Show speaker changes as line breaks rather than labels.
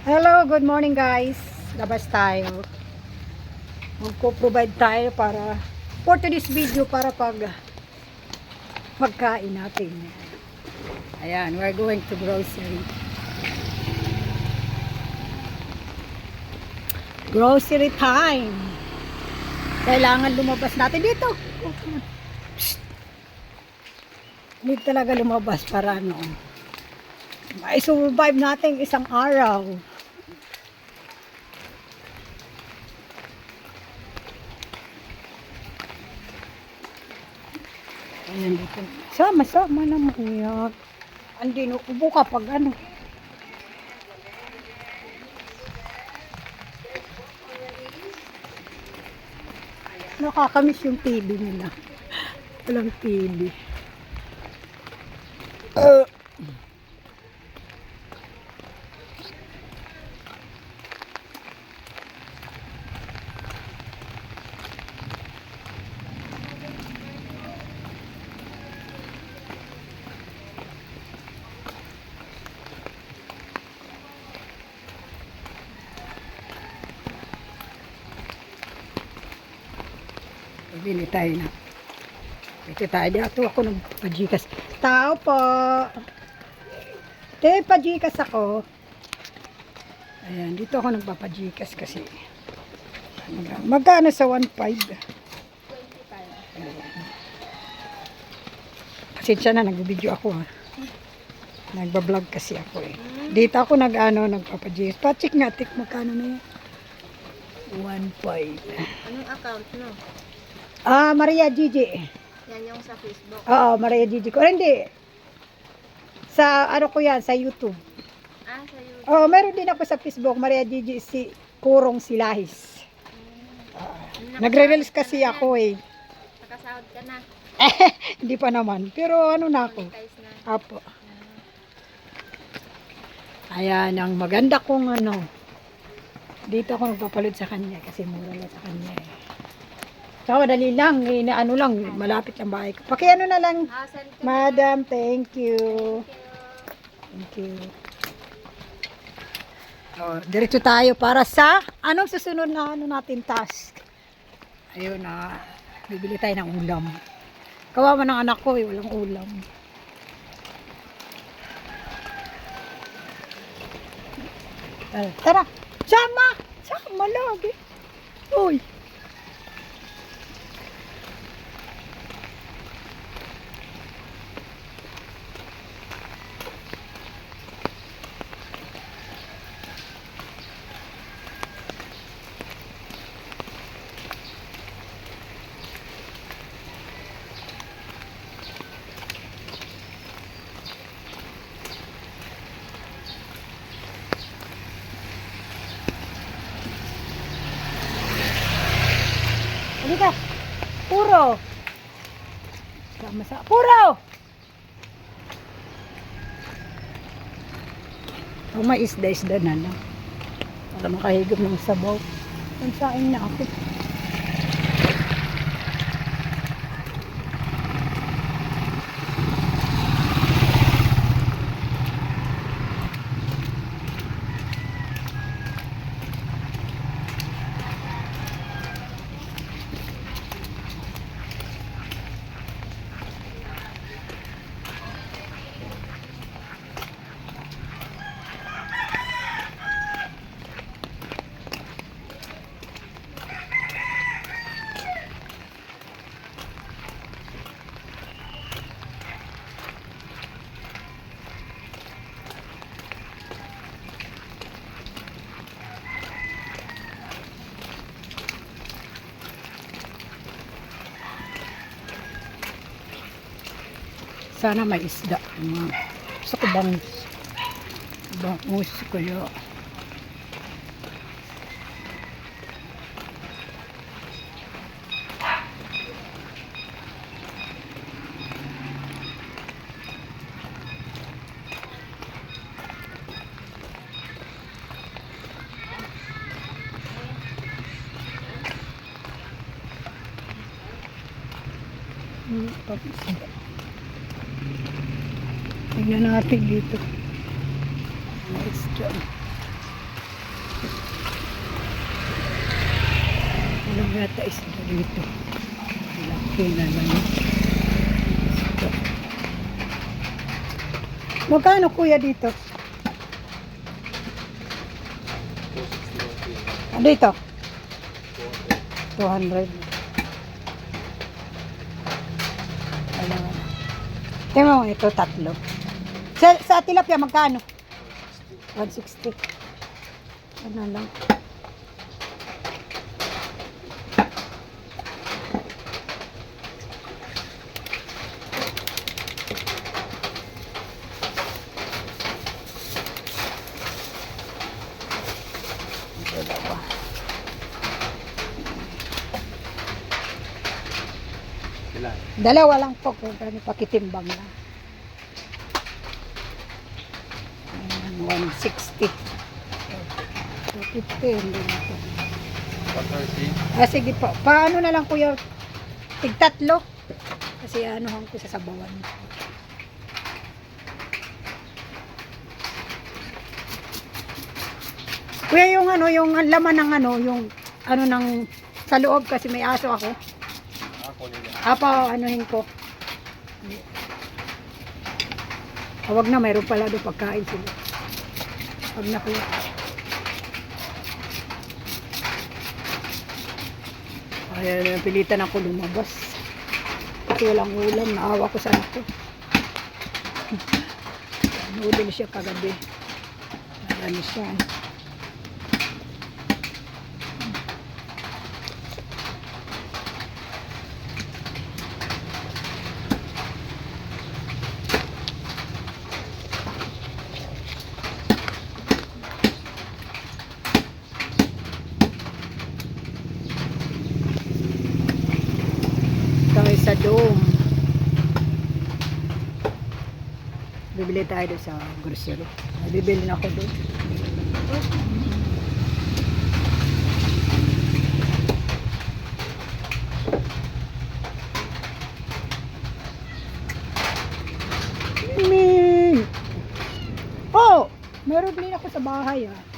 Hello, good morning guys. Labas tayo. Magpo-provide tayo para for today's video para pag magkain natin. Ayan, we're going to grocery. Grocery time. Kailangan lumabas natin dito. Psst. Hindi talaga lumabas para ano. Mai-survive natin isang araw. Ayan dito. Sama-sama naman yan. Andin ubo ka pag ano. Nakakamiss yung TV nila. Walang TV. Bili tayo na. Ito tayo dito. Ako nagpajikas. Tao po. Pajikas ako. Ayan. Dito ako nagpapajikas kasi. Magkano sa 1.5? Pasensya na. Nag-video ako ha. Nagbablog kasi ako eh. Dito ako nagpapajikas. Pacheck nga. Tik magkano na yan. 1.5.
Anong account no?
Maria Gigi.
Yan yung sa Facebook.
Oo, Maria Gigi ko. Hindi. Sa ano ko yan, sa YouTube.
Sa YouTube.
Oh, meron din ako sa Facebook, Maria Gigi si Kurong Silahis. Nagre-release kasi ako eh.
Nakasahod ka na.
Hindi pa naman. Pero ano na ako.
Monetize na.
Apo. Ayan, ang maganda kong ano. Dito ako nagpapalit sa kanya kasi mura lang sa kanya eh. Saka dali lang, ano lang, malapit ang bahay ko. Pakiano na lang,
Send ko
Madam, thank you. Thank you. Oh, diretso tayo para sa anong susunod na ano natin task. Ayun na, bibili tayo ng ulam. Kawawa ng anak ko, walang ulam. Tara, sama lagi. Uy. Halika. Puro. Sama-sama. Puro! Oh, may isda na lang. Para makahigop ng sabaw. Pansain na ako. Sana may isda. Gusto ko bangus kaya. Tingnan natin dito. Nice job. Walang yata isa dito. Laki na lang. Ito. Magkano kuya dito? Ano dito? 200. Alam. Tingnan mo ito, tatlo. Sa tilapia, magkano? 160. Ano lang. Dalawa.
Ilan?
Dalawa lang po kung kami pakitimbang na. 160. 250. Hindi na po.
130.
Sige po. Paano na lang kuya? Tig-tatlo. Kasi anuhan ko sa sabawan. Kuya, yung ano, yung laman ng ano, yung ano ng sa loob kasi may aso ako.
Ako nila.
Apa, anuhin ko. Huwag na, mayroon pala doon pagkain sila. Huwag na kuya. Ayan, pilitan ako lumabas. Kasi walang ulam, naawa ko sa anak ko. Noodle siya kagabi. Ano siya. Kami sa dome. Bibili tayo doon sa grocery. Bibili na ako doon. Ming! Oh! Meron din ako sa bahay ah.